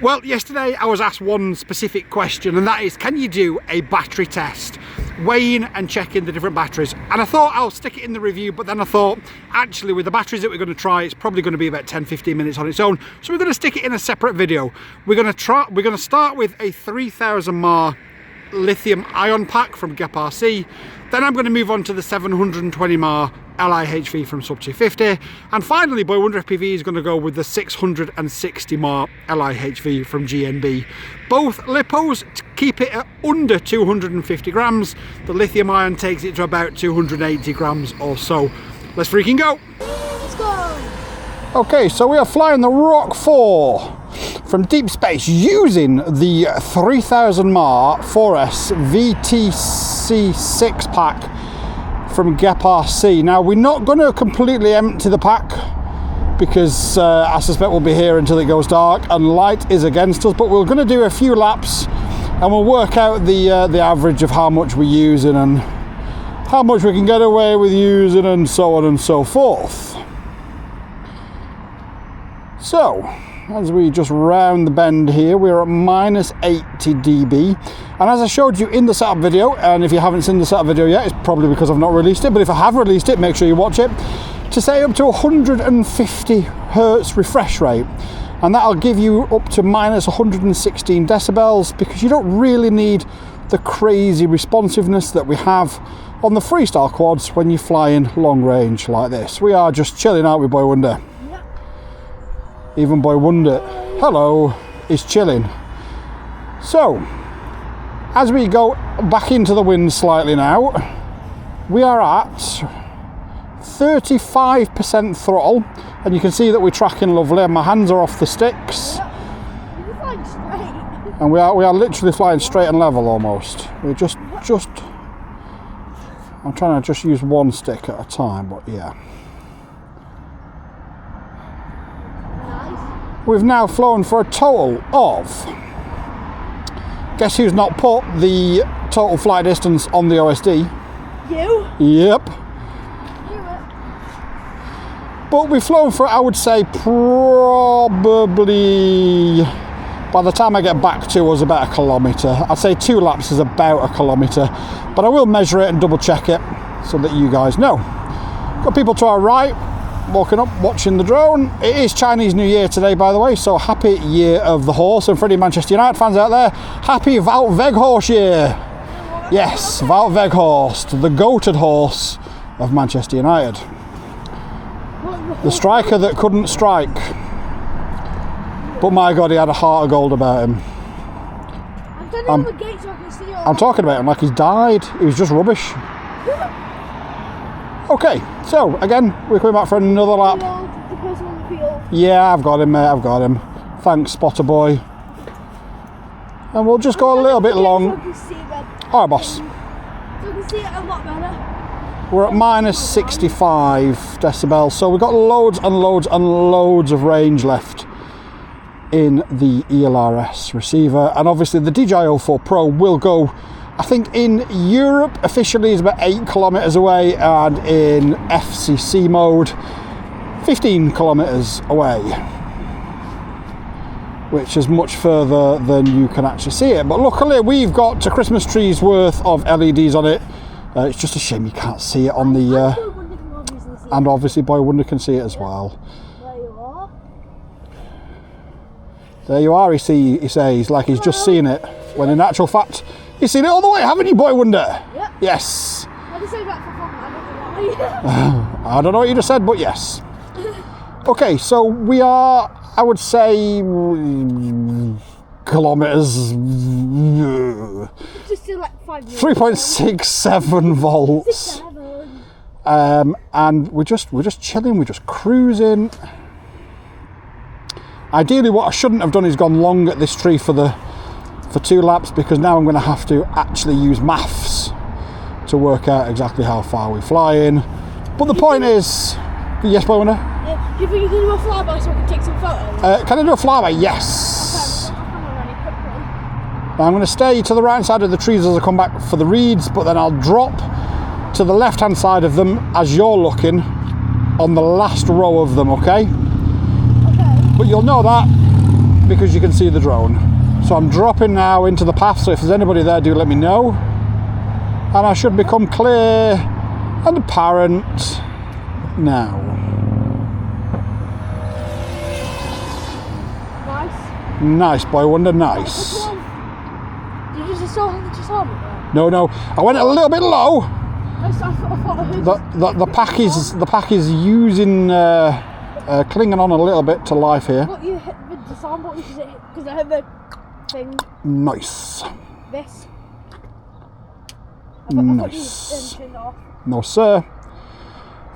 Well, yesterday I was asked one specific question, and that is, can you do a battery test? Weighing and checking the different batteries. And I thought I'll stick it in the review, but then I thought, actually, with the batteries that we're going to try, it's probably going to be about 10-15 minutes on its own. So we're going to stick it in a separate video. We're going to start with a 3000 mAh lithium ion pack from GEPRC. Then I'm going to move on to the 720 mAh LiHV from Sub 250, and finally BoyWonderFPV is going to go with the 660 mAh LiHV from GNB. Both lipos keep it at under 250 grams. The lithium ion takes it to about 280 grams or so. Let's freaking go! Let's go! Okay, so we are flying the ROC4 from DeepSpace using the 3000 mAh 4S VTC6 pack from GEPRC. Now, we're not going to completely empty the pack because I suspect we'll be here until it goes dark and light is against us, but we're going to do a few laps and we'll work out the average of how much we're using and how much we can get away with using and so on and so forth. So, as we just round the bend here, we're at minus 80 dB. And as I showed you in the setup video, and if you haven't seen the setup video yet, it's probably because I've not released it, but if I have released it, make sure you watch it, to say up to 150 Hertz refresh rate. And that'll give you up to minus 116 decibels, because you don't really need the crazy responsiveness that we have on the freestyle quads when you're flying long range like this. We are just chilling out with BoyWonder. Even BoyWonder, hello, is chilling. So, as we go back into the wind slightly now, we are at 35% throttle, and you can see that we're tracking lovely, and my hands are off the sticks. You're flying straight. And we are literally flying straight and level almost. We're just, I'm trying to just use one stick at a time, but yeah. We've now flown for a total of, guess who's not put the total flight distance on the OSD? You? Yep. But we've flown for, I would say, probably, by the time I get back to us, about a kilometre. I'd say 2 laps is about a kilometre, but I will measure it and double check it so that you guys know. Got people to our right, walking up, watching the drone. It is Chinese New Year today, by the way, so happy Year of the Horse. And for any Manchester United fans out there, happy Wout Weghorst year. Yes, Wout Weghorst, the goated horse of Manchester United. The striker that couldn't strike. But my God, he had a heart of gold about him. I'm talking about him like he's died. He was just rubbish. Okay, so again, we're coming back for another lap. Yeah, I've got him, mate, I've got him. Thanks, spotter boy. And we'll just go a little bit long. Alright, boss. We're at minus 65 decibels, so we've got loads and loads and loads of range left in the ELRS receiver. And obviously the DJI 04 Pro will go, I think in Europe officially is about 8 kilometers away, and in FCC mode 15 kilometers away, which is much further than you can actually see it. But luckily we've got a Christmas tree's worth of LEDs on it. It's just a shame you can't see it on the and obviously BoyWonder can see it as well. There you are, he says, like he's just seen it, when in actual fact you've seen it all the way, haven't you, BoyWonder? Yep. Yes. I just said that for fun, I don't know what you just said, but yes. Okay, so we are, I would say, kilometers. Just do like 5 minutes. 3.67 volts. And we're just chilling, we're just cruising. Ideally, what I shouldn't have done is gone long at this tree for 2 laps, because now I'm going to have to actually use maths to work out exactly how far we're flying. But the point is, yes, BoyWonder? Do you think you can do a flyby so I can take some photos? Can I do a flyby? Yes. Okay, come on, Ronnie, quickly. Now I'm going to stay to the right side of the trees as I come back for the reeds, but then I'll drop to the left hand side of them as you're looking on the last row of them, okay? Okay. But you'll know that because you can see the drone. So I'm dropping now into the path, so if there's anybody there, do let me know. And I should become clear and apparent now. Nice, BoyWonder, nice. Did you just saw me there? No, I went a little bit low. I thought I heard The pack is using clinging on a little bit to life here. What you hit the disarm button because I heard the thing. Nice. This. Nice. No sir.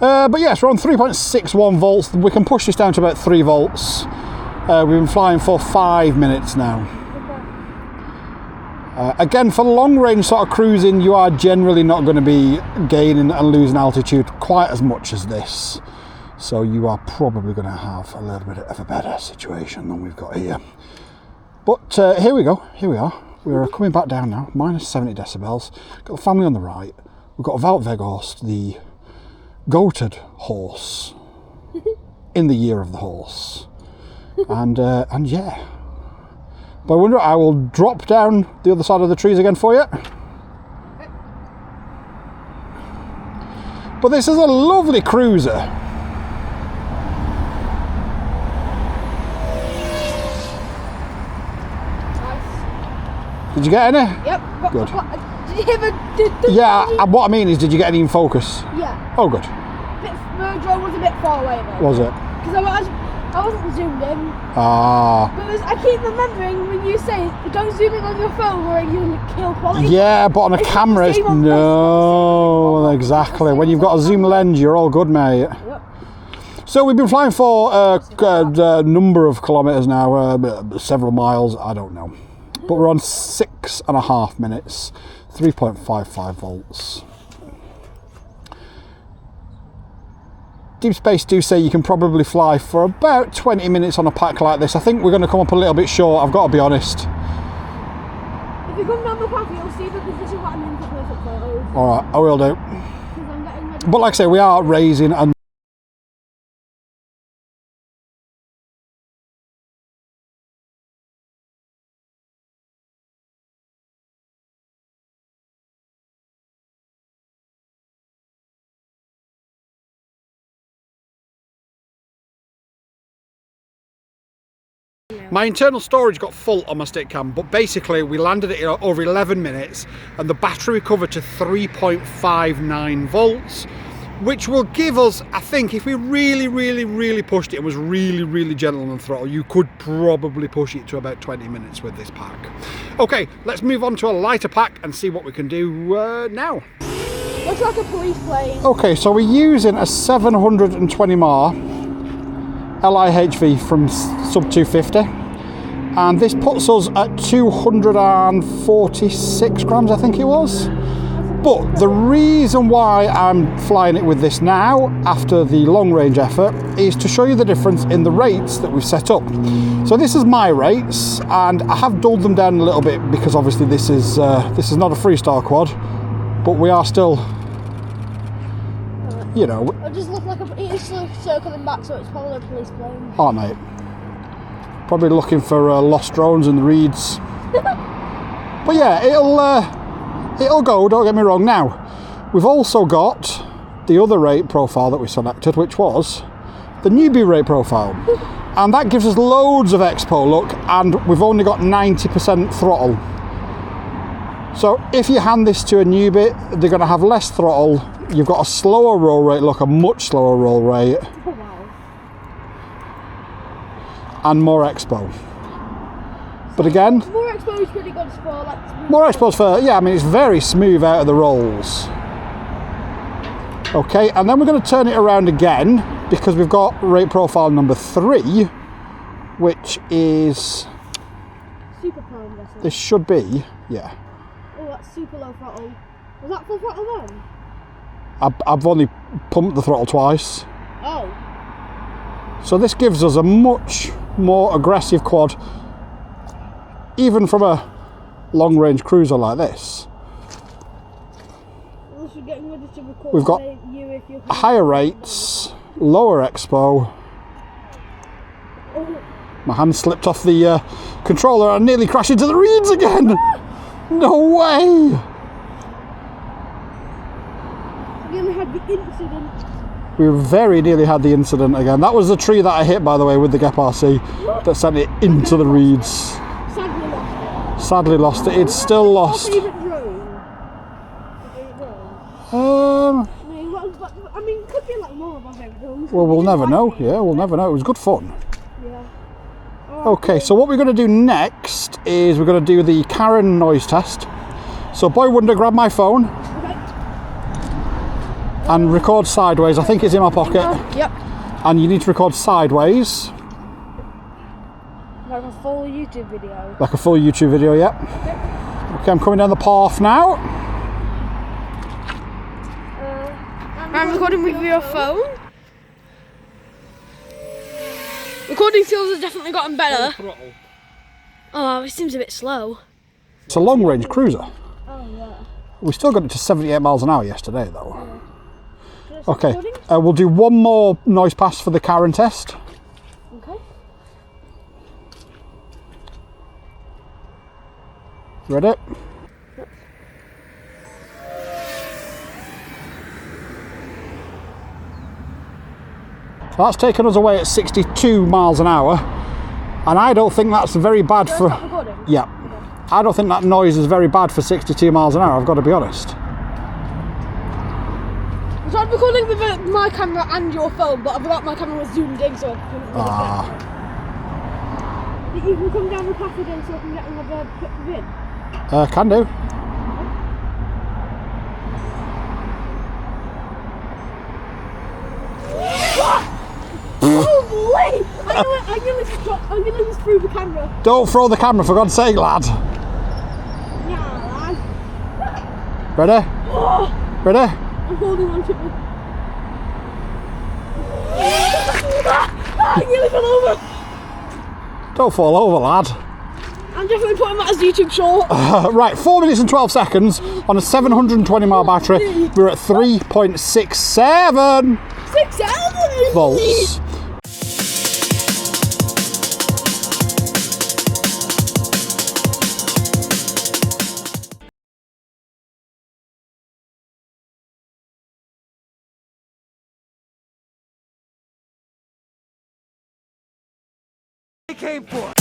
But yes, we're on 3.61 volts. We can push this down to about 3 volts. We've been flying for 5 minutes now. Again, for long range sort of cruising, you are generally not going to be gaining and losing altitude quite as much as this. So you are probably going to have a little bit of a better situation than we've got here. But here we go, here we are. We're coming back down now, minus 70 decibels. Got the family on the right. We've got Veghorst, the goated horse in the year of the horse. And yeah. BoyWonder, I will drop down the other side of the trees again for you. But this is a lovely cruiser. Nice. Did you get any? Yep. Good. Did you hear the Yeah, what I mean is, did you get any in focus? Yeah. Oh, good. The drone was a bit far away though. Was it? Because I wasn't zoomed in. Ah. But I keep remembering when you say don't zoom in on your phone or you kill quality. Yeah, but on a camera, it's no, exactly. When you've got a zoom lens, you're all good, mate. Yep. So we've been flying for a number of kilometres now, several miles, I don't know. But we're on 6.5 minutes, 3.55 volts. DeepSpace do say you can probably fly for about 20 minutes on a pack like this. I think we're going to come up a little bit short, I've got to be honest. If you come down the path, you'll see the position that I'm in for perfect photos. Alright, I will do. Because I'm getting ready. But like I say, we are raising and my internal storage got full on my stick cam, but basically we landed it over 11 minutes and the battery recovered to 3.59 volts, which will give us, I think, if we really pushed it and was really gentle on the throttle, you could probably push it to about 20 minutes with this pack. Okay, let's move on to a lighter pack and see what we can do now. Looks like a police plane. Okay, so we're using a 720 mAh LiHV from sub 250, and this puts us at 246 grams, I think it was. But the reason why I'm flying it with this now, after the long range effort, is to show you the difference in the rates that we've set up. So this is my rates, and I have dulled them down a little bit because obviously this is not a freestyle quad, but we are still, you know. It just looks like it's circling back, so it's probably a police plane. Oh mate, probably looking for lost drones in the reeds. But yeah, it'll go, don't get me wrong. Now, we've also got the other rate profile that we selected, which was the newbie rate profile. And that gives us loads of expo, look, and we've only got 90% throttle. So if you hand this to a newbie, they're going to have less throttle. You've got a slower roll rate, look, a much slower roll rate. Oh, wow. And more expo. But again, More expo is pretty good for like. more expo for, yeah, I mean, it's very smooth out of the rolls. Okay, and then we're going to turn it around again because we've got rate profile number 3, which is, Super prime vessel. this should be, yeah. Oh, that's super low throttle. Was that full throttle then? I've only pumped the throttle twice. Oh. So this gives us a much more aggressive quad, even from a long range cruiser like this. Unless you're getting ready to record. We've got higher rates, lower expo, My hand slipped off the controller and nearly crashed into the reeds again. No way. We had the incident. We very nearly had the incident again. That was the tree that I hit, by the way, with the GEPRC that sent it into the reeds. Sadly lost it. Sadly lost it. It's still lost. Your favourite drone? I mean, could be like more of our favourite drones. Well, we'll never know. Yeah, we'll never know. It was good fun. Yeah. Okay, so what we're going to do next is we're going to do the Karen noise test. So BoyWonder, grab my phone and record sideways. I think it's in my pocket. Yep. And you need to record sideways. Like a full YouTube video. Like a full YouTube video, yep. Okay, I'm coming down the path now. I'm recording with your phone. Recording skills have definitely gotten better. Oh, it seems a bit slow. It's a long range cruiser. Oh, yeah. We still got it to 78 miles an hour yesterday though. Yeah. Okay, we'll do one more noise pass for the Karen test. Okay. Ready? That's taken us away at 62 miles an hour, and I don't think that's very bad for... Stop recording? Yeah. Okay. I don't think that noise is very bad for 62 miles an hour, I've got to be honest. I tried recording with my camera and your phone, but I forgot my camera was zoomed in, so I couldn't really get it. You can come down the path again so I can get another quick vid. Can do. Holy! I'm gonna just through the camera. Don't throw the camera, for God's sake, lad. Yeah, lad. Ready? Oh, Ready? I'm holding on to it. I nearly fell over. Don't fall over, lad. I'm definitely putting that as YouTube short. Right, 4 minutes and 12 seconds on a 720 mile battery. We're at 3.67 volts. Came for.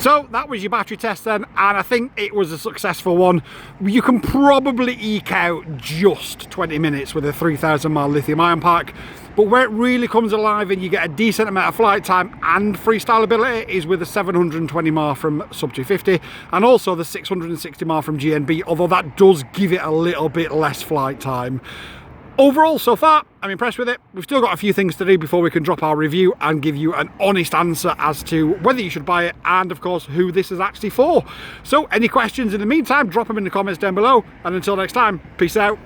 So that was your battery test then, and I think it was a successful one. You can probably eke out just 20 minutes with a 3,000 mile lithium ion pack, but where it really comes alive and you get a decent amount of flight time and freestyle ability is with the 720 mile from Sub 250 and also the 660 mile from GNB, although that does give it a little bit less flight time. Overall, so far, I'm impressed with it. We've still got a few things to do before we can drop our review and give you an honest answer as to whether you should buy it and, of course, who this is actually for. So, any questions in the meantime, drop them in the comments down below. And until next time, peace out.